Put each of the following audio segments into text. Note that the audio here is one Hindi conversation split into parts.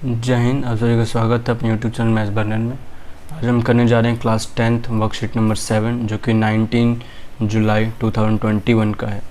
जय हिंद। आप सभी का स्वागत है अपने यूट्यूब चैनल मैथ्स बर्नर में। आज हम करने जा रहे हैं क्लास 10th वर्कशीट नंबर 7 जो कि 19 जुलाई 2021 का है।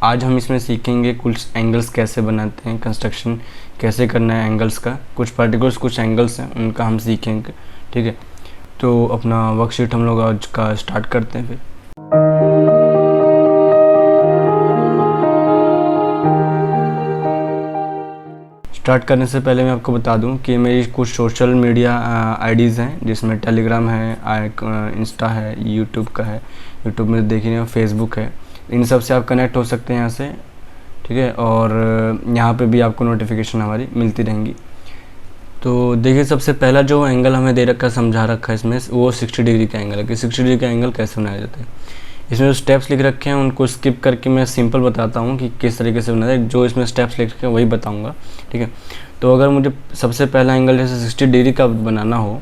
आज हम इसमें सीखेंगे कुछ एंगल्स कैसे बनाते हैं, कंस्ट्रक्शन कैसे करना है एंगल्स का, कुछ पर्टिकुलर्स कुछ एंगल्स हैं उनका हम सीखेंगे। ठीक है, तो अपना वर्कशीट हम लोग आज का स्टार्ट करते हैं। फिर स्टार्ट करने से पहले मैं आपको बता दूं कि मेरी कुछ सोशल मीडिया आईडीज़ हैं, जिसमें टेलीग्राम है, इंस्टा है, यूट्यूब का है, यूट्यूब में देखिए, फेसबुक है। इन सब से आप कनेक्ट हो सकते हैं यहाँ से। ठीक है, और यहाँ पे भी आपको नोटिफिकेशन हमारी मिलती रहेंगी। तो देखिए, सबसे पहला जो एंगल हमें दे रखा है, समझा रखा है इसमें, वो 60 डिग्री का एंगल है कि 60 डिग्री का एंगल कैसे बनाया जाता है। इसमें जो स्टेप्स लिख रखे हैं उनको स्किप करके मैं सिंपल बताता हूँ कि किस तरीके से बनाया है। जो इसमें स्टेप्स लिख रखे हैं वही बताऊँगा। ठीक है, तो अगर मुझे सबसे पहला एंगल जैसे 60 डिग्री का बनाना हो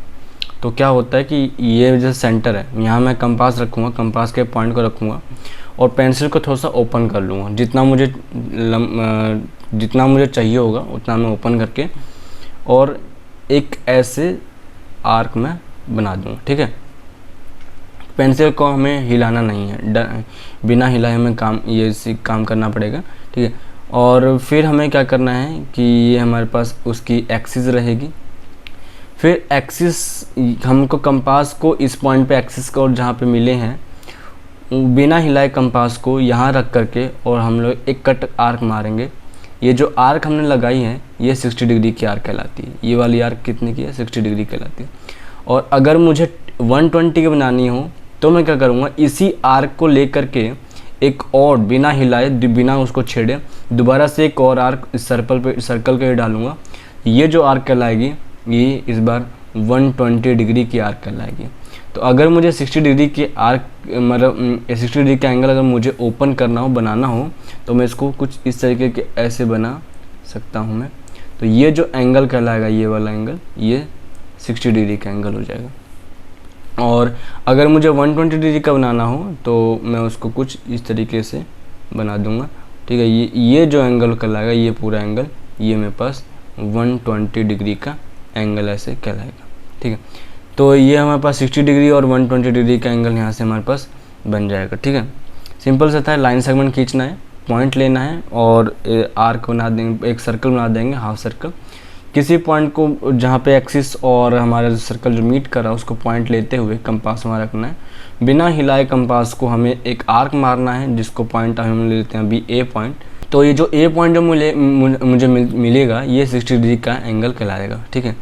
तो क्या होता है कि ये जैसे सेंटर है, यहाँ मैं कंपास रखूँगा, कंपास के पॉइंट को रखूँगा और पेंसिल को थोड़ा सा ओपन कर लूँगा। जितना मुझे चाहिए होगा उतना मैं ओपन करके और एक ऐसे आर्क में बना दूँगा। ठीक है, पेंसिल को हमें हिलाना नहीं है, बिना हिलाए हमें काम करना पड़ेगा। ठीक है, और फिर हमें क्या करना है कि ये हमारे पास उसकी एक्सिस रहेगी। फिर एक्सिस हमको कंपास को इस पॉइंट पे एक्सिस को और जहाँ पे मिले हैं बिना हिलाए कंपास को यहाँ रख करके और हम लोग एक कट आर्क मारेंगे। ये जो आर्क हमने लगाई है ये 60 डिग्री की आर्क कहलाती है। ये वाली आर्क कितने की है? 60 डिग्री कहलाती है। और अगर मुझे 120 की बनानी हो तो मैं क्या करूँगा, इसी आर्क को लेकर के एक और बिना हिलाए, बिना उसको छेड़े, दोबारा से एक और आर्क इस सर्कल के डालूंगा। ये जो आर्क कहलाएगी ये इस बार 120 डिग्री की आर्क कहलाएगी। तो अगर मुझे 60 डिग्री की आर्क मतलब 60 डिग्री का एंगल अगर मुझे ओपन करना हो, बनाना हो, तो मैं इसको कुछ इस तरीके के ऐसे बना सकता हूँ मैं। तो ये जो एंगल कहलाएगा, ये वाला एंगल, ये 60 डिग्री का एंगल हो जाएगा। और अगर मुझे 120 डिग्री का बनाना हो तो मैं उसको कुछ इस तरीके से बना दूंगा। ठीक है, ये जो एंगल कहलाएगा, ये पूरा एंगल, ये मेरे पास 120 डिग्री का एंगल ऐसे कहलाएगा। ठीक है, तो ये हमारे पास 60 डिग्री और 120 डिग्री का एंगल यहाँ से हमारे पास बन जाएगा। ठीक है, सिंपल सा था, लाइन सेगमेंट खींचना है, पॉइंट लेना है और आर्क बना देंगे, एक सर्कल बना देंगे, हाफ सर्कल। किसी पॉइंट को जहाँ पे एक्सिस और हमारा जो सर्कल जो मीट कर रहा है उसको पॉइंट लेते हुए कंपास हमारा रखना है। बिना हिलाए कंपास को हमें एक आर्क मारना है, जिसको पॉइंट हम ले लेते हैं अभी ए पॉइंट। तो ये जो ए पॉइंट जो मुझे मिलेगा ये 60 डिग्री का एंगल कहलाएगा। ठीक है,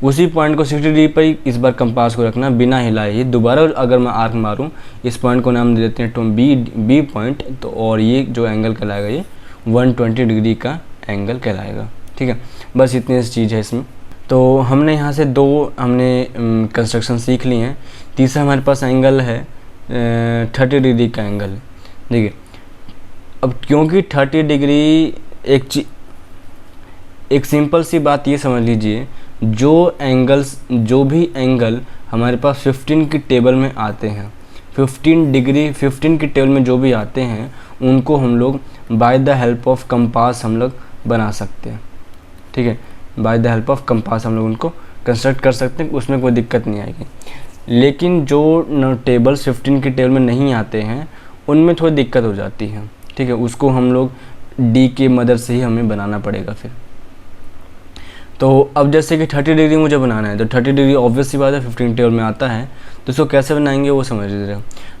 उसी पॉइंट को 60 डिग्री पर ही इस बार कंपास को रखना बिना हिलाए ही। दोबारा अगर मैं आर्क मारूँ, इस पॉइंट को नाम दे देते हैं तो बी पॉइंट, तो और ये जो एंगल कहलाएगा ये 120 डिग्री का एंगल कहलाएगा। ठीक है, बस इतनी सी चीज़ है इसमें। तो हमने यहाँ से दो कंस्ट्रक्शन सीख ली हैं। तीसरा हमारे पास एंगल है 30 डिग्री का एंगल। देखिए, अब क्योंकि 30 डिग्री एक सिंपल सी बात ये समझ लीजिए, जो भी एंगल हमारे पास 15 की टेबल में आते हैं, 15 की टेबल में जो भी आते हैं उनको हम लोग by the help of compass हम लोग बना सकते हैं। ठीक है, by the help of compass हम लोग उनको कंस्ट्रक्ट कर सकते हैं, उसमें कोई दिक्कत नहीं आएगी। लेकिन जो टेबल्स 15 की टेबल में नहीं आते हैं उनमें थोड़ी दिक्कत हो जाती है। ठीक है, उसको हम लोग डी की मदद से ही हमें बनाना पड़ेगा फिर। तो अब जैसे कि 30 डिग्री मुझे बनाना है, तो 30 डिग्री ऑब्वियस सी बात है 15 टेबल में आता है, तो इसको कैसे बनाएंगे वो समझ लीजिए।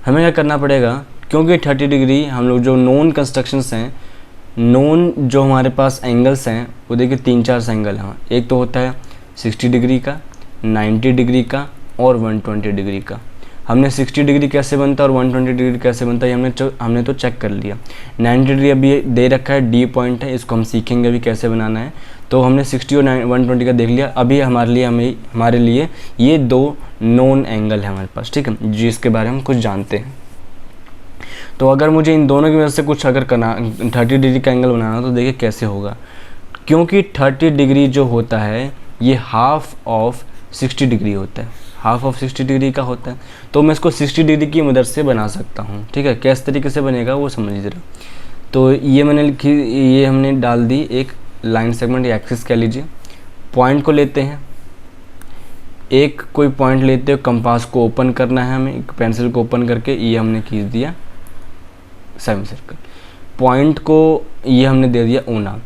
हमें क्या करना पड़ेगा, क्योंकि 30 डिग्री हम लोग जो नॉन कंस्ट्रक्शंस हैं, नॉन जो हमारे पास एंगल्स हैं वो देखिए 3-4 एंगल हैं। एक तो होता है 60 डिग्री का, 90 डिग्री का और 120 डिग्री का। हमने 60 डिग्री कैसे बनता है और 120 डिग्री कैसे बनता है हमने तो चेक कर लिया। 90 डिग्री अभी दे रखा है, डी पॉइंट है, इसको हम सीखेंगे अभी कैसे बनाना है। तो हमने 60 और 120 का देख लिया। अभी हमारे लिए ये दो नॉन एंगल है हमारे पास। ठीक है, जिसके बारे में हम कुछ जानते हैं। तो अगर मुझे इन दोनों की वजह से कुछ अगर करना 30 डिग्री का एंगल बनाना, तो देखिए कैसे होगा। क्योंकि 30 डिग्री जो होता है ये हाफ ऑफ 60 डिग्री होता है, हाफ ऑफ 60 डिग्री का होता है। तो मैं इसको 60 डिग्री की मदद से बना सकता हूँ। ठीक है, किस तरीके से बनेगा वो समझ लीजिए। तो ये हमने डाल दी एक लाइन सेगमेंट या एक्सिस कह लीजिए। पॉइंट को लेते हैं, एक कोई पॉइंट लेते हो, कंपास को ओपन करना है हमें, एक पेंसिल को ओपन करके ये हमने खींच दिया सेमी सर्कल, पॉइंट को ये हमने दे दिया ओ नाम,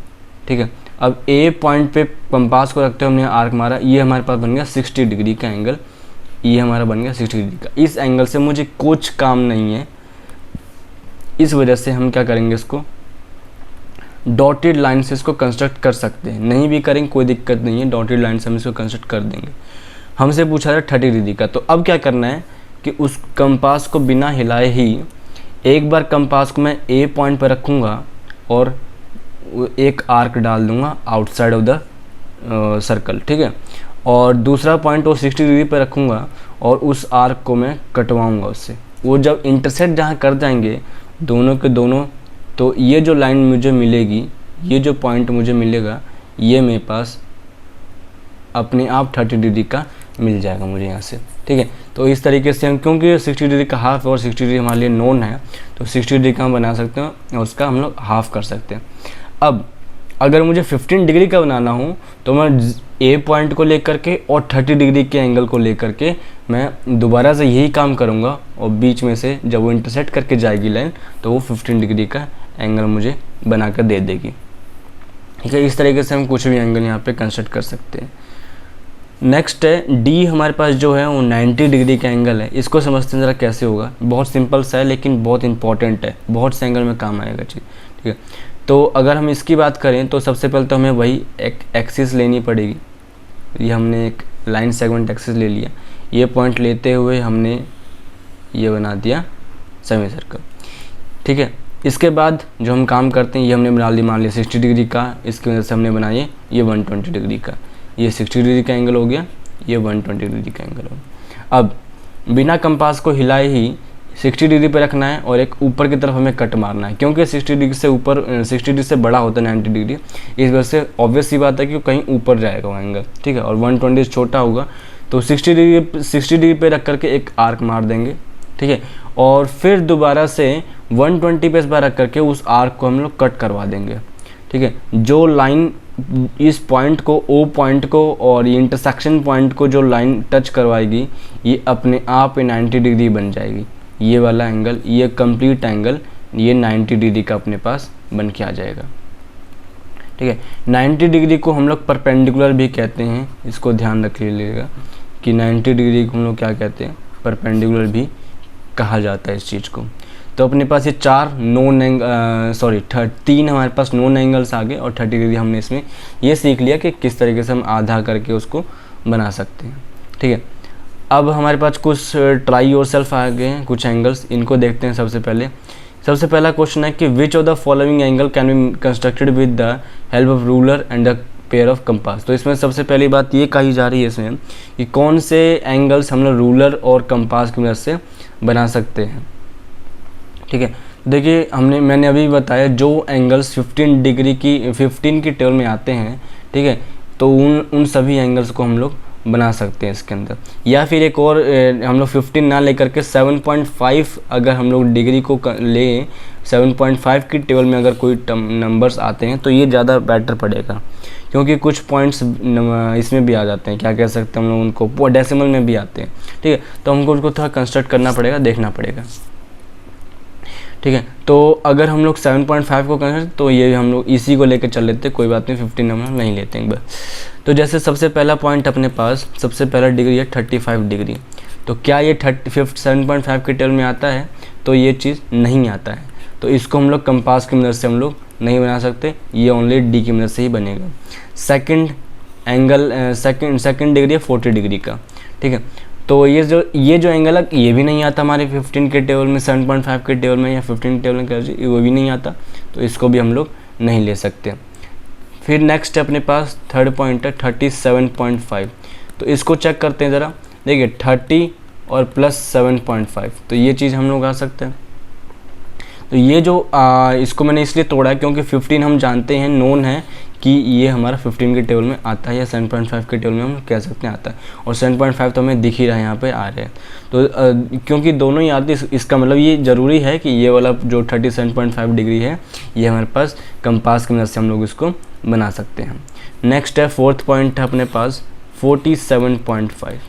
ठीक है। अब ए पॉइंट पे कंपास को रखते हुए हमने आर्क मारा, ये हमारे पास बन गया 60 डिग्री का एंगल, ये हमारा बन गया 60 डिग्री का। इस एंगल से मुझे कुछ काम नहीं है, इस वजह से हम क्या करेंगे, इसको डॉटेड लाइन से इसको कंस्ट्रक्ट कर सकते हैं, नहीं भी करेंगे कोई दिक्कत नहीं है, डॉटेड लाइन से हम इसको कंस्ट्रक्ट कर देंगे। हमसे पूछा था 30 डिग्री का, तो अब क्या करना है कि उस कंपास को बिना हिलाए ही एक बार कंपास को मैं ए पॉइंट पर रखूँगा और एक आर्क डाल दूंगा आउटसाइड ऑफ द सर्कल, ठीक है। और दूसरा पॉइंट वो 60 डिग्री पर रखूँगा और उस आर्क को मैं कटवाऊँगा उससे। वो जब इंटरसेक्ट जहाँ कर जाएंगे दोनों के दोनों, तो ये जो लाइन मुझे मिलेगी, ये जो पॉइंट मुझे मिलेगा, ये मेरे पास अपने आप 30 डिग्री का मिल जाएगा मुझे यहाँ से, ठीक है। तो इस तरीके से हम, क्योंकि 60 डिग्री का हाफ और 60 डिग्री हमारे लिए नोन है, तो 60 डिग्री का हम बना सकते हैं और उसका हम लोग हाफ कर सकते हैं। अब अगर मुझे 15 डिग्री का बनाना हो तो मैं ए पॉइंट को लेकर के और 30 डिग्री के एंगल को लेकर के मैं दोबारा से यही काम करूँगा और बीच में से जब वो इंटरसेक्ट करके जाएगी लाइन तो वो 15 डिग्री का एंगल मुझे बना कर दे देगी, ठीक है। इस तरीके से हम कुछ भी एंगल यहाँ पे कंस्ट्रक्ट कर सकते हैं। नेक्स्ट है डी, हमारे पास जो है वो 90 डिग्री का एंगल है। इसको समझते हैं ज़रा कैसे होगा, बहुत सिंपल सा है लेकिन बहुत इंपॉर्टेंट है, बहुत से एंगल में काम आएगा चीज़, ठीक है। तो अगर हम इसकी बात करें तो सबसे पहले तो हमें वही एक एक्सिस लेनी पड़ेगी। ये हमने एक लाइन सेगमेंट एक्सिस ले लिया, ये पॉइंट लेते हुए हमने ये बना दिया सेमी सर्कल, ठीक है। इसके बाद जो हम काम करते हैं, ये हमने बना लिया मान लिया 60 डिग्री का, इसकी वजह से हमने बनाया ये 120 डिग्री का, ये 60 डिग्री का एंगल हो गया, ये 120 डिग्री का एंगल हो गया। अब बिना कंपास को हिलाए ही 60 डिग्री पे रखना है और एक ऊपर की तरफ हमें कट मारना है, क्योंकि 60 डिग्री से ऊपर 60 डिग्री से बड़ा होता है 90 डिग्री, इस वजह से ऑब्वियस सी बात है कि कहीं ऊपर जाएगा वो एंगल, ठीक है। और 120 छोटा होगा तो 60 डिग्री पे रख करके एक आर्क मार देंगे, ठीक है। और फिर दोबारा से 120 पे इस बार रख करके उस आर्क को हम लोग कट करवा देंगे, ठीक है। जो लाइन इस पॉइंट को, ओ पॉइंट को और ये इंटरसेक्शन पॉइंट को जो लाइन टच करवाएगी, ये अपने आप 90 डिग्री बन जाएगी। ये वाला एंगल, ये कंप्लीट एंगल, ये 90 डिग्री का अपने पास बन के आ जाएगा, ठीक है। 90 डिग्री को हम लोग परपेंडिकुलर भी कहते हैं, इसको ध्यान रख लीजिएगा कि 90 डिग्री को हम लोग क्या कहते हैं, परपेंडिकुलर भी कहा जाता है इस चीज़ को। तो अपने पास ये चार नॉन एंगल, तीन हमारे पास नॉन एंगल्स आ गए और 30 डिग्री हमने इसमें ये सीख लिया कि किस तरीके से हम आधा करके उसको बना सकते हैं, ठीक है। अब हमारे पास कुछ ट्राई योरसेल्फ आ गए हैं, कुछ एंगल्स, इनको देखते हैं। सबसे पहला क्वेश्चन है कि which of the following angle can be constructed with the help of ruler and the pair of compass. तो इसमें सबसे पहली बात ये कही जा रही है इसमें कि कौन से एंगल्स हम लोग रूलर और कंपास की मदद से बना सकते हैं, ठीक है। देखिए मैंने अभी बताया जो एंगल्स 15 की टेबल में आते हैं, ठीक है, तो उन सभी एंगल्स को हम लोग बना सकते हैं इसके अंदर। या फिर एक और हम लोग 15 ना लेकर के 7.5 अगर हम लोग डिग्री को ले, 7.5 की टेबल में अगर कोई नंबर्स आते हैं तो ये ज़्यादा बेटर पड़ेगा, क्योंकि कुछ पॉइंट्स इसमें भी आ जाते हैं, क्या कह सकते हैं हम लोग उनको, डेसिमल में भी आते हैं, ठीक है। तो हमको उसको थोड़ा कंस्ट्रक्ट करना पड़ेगा, देखना पड़ेगा, ठीक है। तो अगर हम लोग 7.5 को करें तो ये हम लोग इसी को लेकर चल लेते हैं, कोई बात नहीं, 15 हम नहीं लेते हैं बस। तो जैसे सबसे पहला पॉइंट अपने पास, सबसे पहला डिग्री है 35 डिग्री। तो क्या ये 7.5 की टेबल में आता है? तो ये चीज़ नहीं आता है, तो इसको हम लोग कंपास की मदद से हम लोग नहीं बना सकते, ये ओनली डी की मदद से ही बनेगा। सेकंड डिग्री है 40 डिग्री का, ठीक है। तो ये जो एंगल है ये भी नहीं आता हमारे 15 के टेबल में, 7.5 के टेबल में या 15 के टेबल में कर वो भी नहीं आता, तो इसको भी हम लोग नहीं ले सकते। फिर नेक्स्ट अपने पास थर्ड पॉइंट है 37.5। तो इसको चेक करते हैं ज़रा, देखिए 30 और प्लस 7.5, तो ये चीज़ हम लोग आ सकते हैं। तो ये जो इसको मैंने इसलिए तोड़ा है क्योंकि 15 हम जानते हैं, नोन है कि ये हमारा 15 के टेबल में आता है या 7.5 के टेबल में हम कह सकते हैं आता है, और 7.5 तो हमें दिख ही रहा है यहाँ पे आ रहे हैं। तो क्योंकि दोनों ही आते हैं, इसका मतलब ये ज़रूरी है कि ये वाला जो 37.5 डिग्री है ये हमारे पास कंपास की मदद से हम लोग इसको बना सकते हैं। नेक्स्ट है फोर्थ पॉइंट है अपने पास 47.5,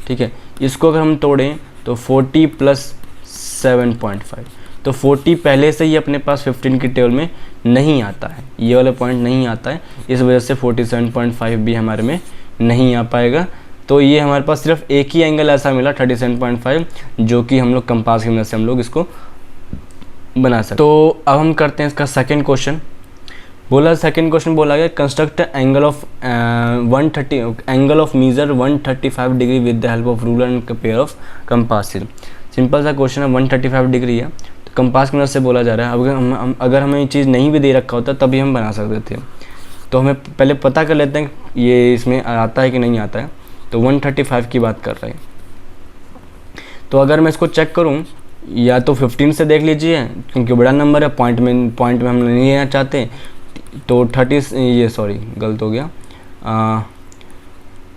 ठीक है। इसको अगर हम तोड़ें तो 40 + 7.5, तो 40 पहले से ही अपने पास 15 की टेबल में नहीं आता है, ये वाला पॉइंट नहीं आता है, इस वजह से 47.5 भी हमारे में नहीं आ पाएगा। तो ये हमारे पास सिर्फ एक ही एंगल ऐसा मिला 37.5, जो कि हम लोग कंपास की मदद से हम लोग इसको बना सकते। तो अब हम करते हैं इसका सेकंड क्वेश्चन। सेकंड क्वेश्चन बोला गया construct angle of 130 angle of measure 135 degree with the help of ruler and pair of compass. Simple सा क्वेश्चन है, 135 डिग्री है, तो कंपास की मदद से बोला जा रहा है। अगर हमें ये चीज़ नहीं भी दे रखा होता तभी हम बना सकते थे। तो हमें पहले पता कर लेते हैं ये इसमें आता है कि नहीं आता है। तो 135 की बात कर रहे हैं, तो अगर मैं इसको चेक करूं, या तो 15 से देख लीजिए क्योंकि बड़ा नंबर है, पॉइंट में हम नहीं लेना चाहते, तो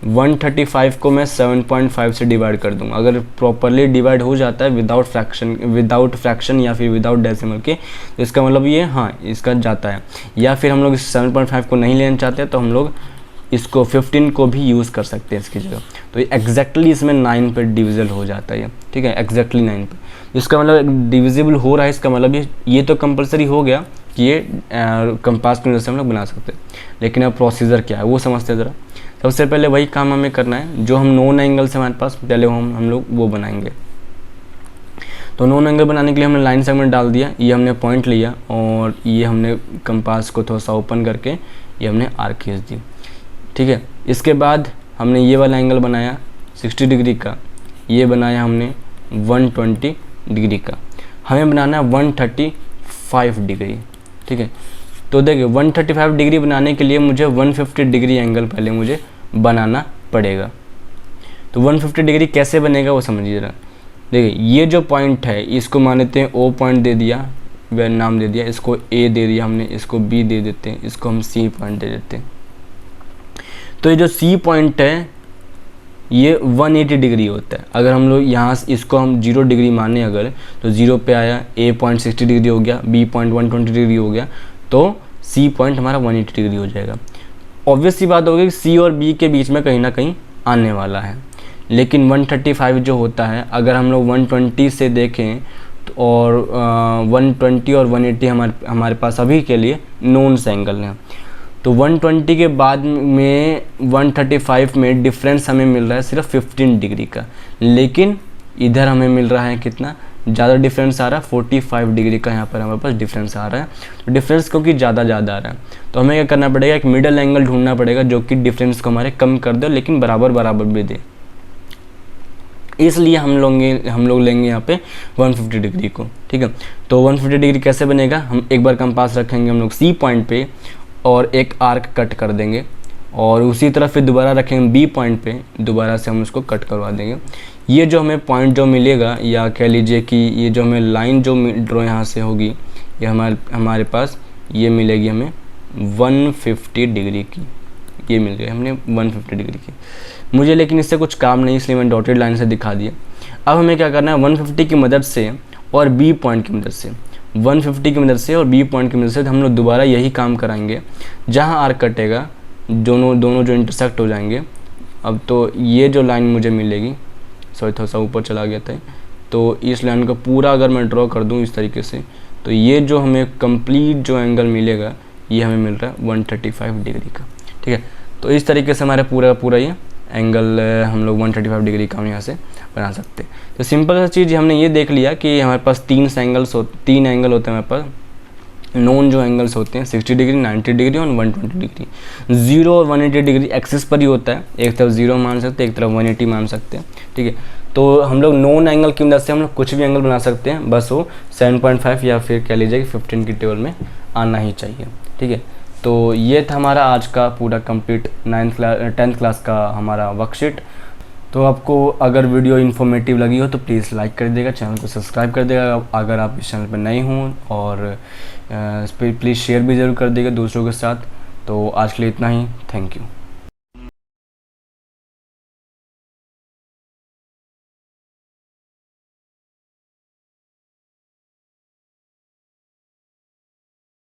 135 को मैं 7.5 से डिवाइड कर दूंगा। अगर प्रॉपरली डिवाइड हो जाता है विदाउट फ्रैक्शन या फिर विदाउट डेसिमल के, तो इसका मतलब ये हाँ इसका जाता है। या फिर हम लोग इस 7.5 को नहीं लेना चाहते तो हम लोग इसको 15 को भी यूज़ कर सकते हैं इसकी जगह। तो एग्जैक्टली इसमें 9 पे डिविजिबल हो जाता है, ठीक है, एग्जैक्टली 9 पे। इसका मतलब डिविजिबल हो रहा है, इसका मतलब ये तो कंपलसरी हो गया कि ये कंपास की मदद से हम लोग बना सकते हैं। लेकिन अब प्रोसीजर क्या है वो समझते हैं ज़रा। सबसे पहले वही काम हमें करना है जो हम नॉन एंगल से हमारे पास पहले हम लोग वो बनाएंगे। तो नॉन एंगल बनाने के लिए हमने लाइन सेगमेंट डाल दिया, ये हमने पॉइंट लिया और ये हमने कंपास को थोड़ा सा ओपन करके ये हमने आर्क खींच दी, ठीक है। इसके बाद हमने ये वाला एंगल बनाया 60 डिग्री का, ये बनाया हमने 120 डिग्री का, हमें बनाना है 135 डिग्री, ठीक है। तो देखिए 135 डिग्री बनाने के लिए मुझे 150 डिग्री एंगल पहले मुझे बनाना पड़ेगा। तो 150 डिग्री कैसे बनेगा वो समझिए ज़रा। देखिए ये जो पॉइंट है इसको मान लेते हैं O पॉइंट दे दिया, वह नाम दे दिया, इसको A दे दिया हमने, इसको B दे देते हैं, इसको हम C पॉइंट दे देते हैं। तो ये जो C पॉइंट है ये 180 डिग्री होता है। अगर हम लोग यहाँ इसको हम 0 डिग्री माने अगर, तो 0 पे आया, A पॉइंट 60 डिग्री हो गया, B पॉइंट 120 डिग्री हो गया, तो C पॉइंट हमारा 180 डिग्री हो जाएगा। ऑब्वियस सी बात होगी कि C और B के बीच में कहीं ना कहीं आने वाला है। लेकिन 135 जो होता है, अगर हम लोग 120 से देखें तो और 120 और 180 हमारे पास अभी के लिए नोन एंगल हैं। तो 120 के बाद में 135 में डिफरेंस हमें मिल रहा है सिर्फ 15 डिग्री का, लेकिन इधर हमें मिल रहा है कितना ज़्यादा डिफरेंस आ रहा है, 45 डिग्री का यहाँ पर हमारे पास डिफरेंस आ रहा है। तो डिफरेंस क्योंकि ज़्यादा आ रहा है तो हमें क्या करना पड़ेगा, एक मिडल एंगल ढूंढना पड़ेगा जो कि डिफरेंस को हमारे कम कर दे लेकिन बराबर भी दे। इसलिए हम लोग लेंगे यहाँ पे 150 डिग्री को, ठीक है। तो 150 डिग्री कैसे बनेगा, हम एक बार कंपास रखेंगे हम लोग C पॉइंट पे और एक आर्क कट कर देंगे, और उसी तरह फिर दोबारा रखेंगे B पॉइंट पे, दोबारा से हम उसको कट करवा देंगे। ये जो हमें पॉइंट जो मिलेगा, या कह लीजिए कि ये जो हमें लाइन जो ड्रॉ यहाँ से होगी, ये हमारे पास ये मिलेगी हमें 150 डिग्री की, ये मिल गई हमने 150 डिग्री की। मुझे लेकिन इससे कुछ काम नहीं, इसलिए मैंने डॉटेड लाइन से दिखा दिया। अब हमें क्या करना है, 150 की मदद से और B पॉइंट की मदद से, 150 की मदद से और B पॉइंट की मदद से हम लोग दोबारा यही काम कराएंगे। जहाँ आर्क कटेगा दोनों जो इंटरसेक्ट हो जाएंगे। अब तो ये जो लाइन मुझे मिलेगी, सॉरी थोड़ा सा ऊपर चला गया था, तो इस लाइन को पूरा अगर मैं ड्रॉ कर दूँ इस तरीके से, तो ये जो हमें कंप्लीट जो एंगल मिलेगा ये हमें मिल रहा है 135 डिग्री का, ठीक है। तो इस तरीके से हमारे पूरा ये एंगल हम लोग 135 डिग्री का हम यहाँ से बना सकते हैं। तो सिंपल सा चीज़ हमने ये देख लिया कि हमारे पास 3 एंगल होते हैं हमारे पास। नॉन जो एंगल्स होते हैं 60 डिग्री, 90 डिग्री और 120 डिग्री। 0 और 180 डिग्री एक्सिस पर ही होता है, एक तरफ 0 मान सकते हैं, एक तरफ 180 मान सकते हैं, ठीक है। तो हम लोग नॉन एंगल की मदद से हम लोग कुछ भी एंगल बना सकते हैं, बस वो 7.5 या फिर कह लीजिए कि 15 की टेबल में आना ही चाहिए, ठीक है। तो ये था हमारा आज का पूरा कंप्लीट 10th क्लास का हमारा वर्कशीट। तो आपको अगर वीडियो इन्फॉर्मेटिव लगी हो तो प्लीज़ लाइक कर देगा, चैनल को सब्सक्राइब कर देगा अगर आप इस चैनल पर नए हों, और प्लीज़ शेयर भी ज़रूर कर देगा दूसरों के साथ। तो आज के लिए इतना ही, थैंक यू।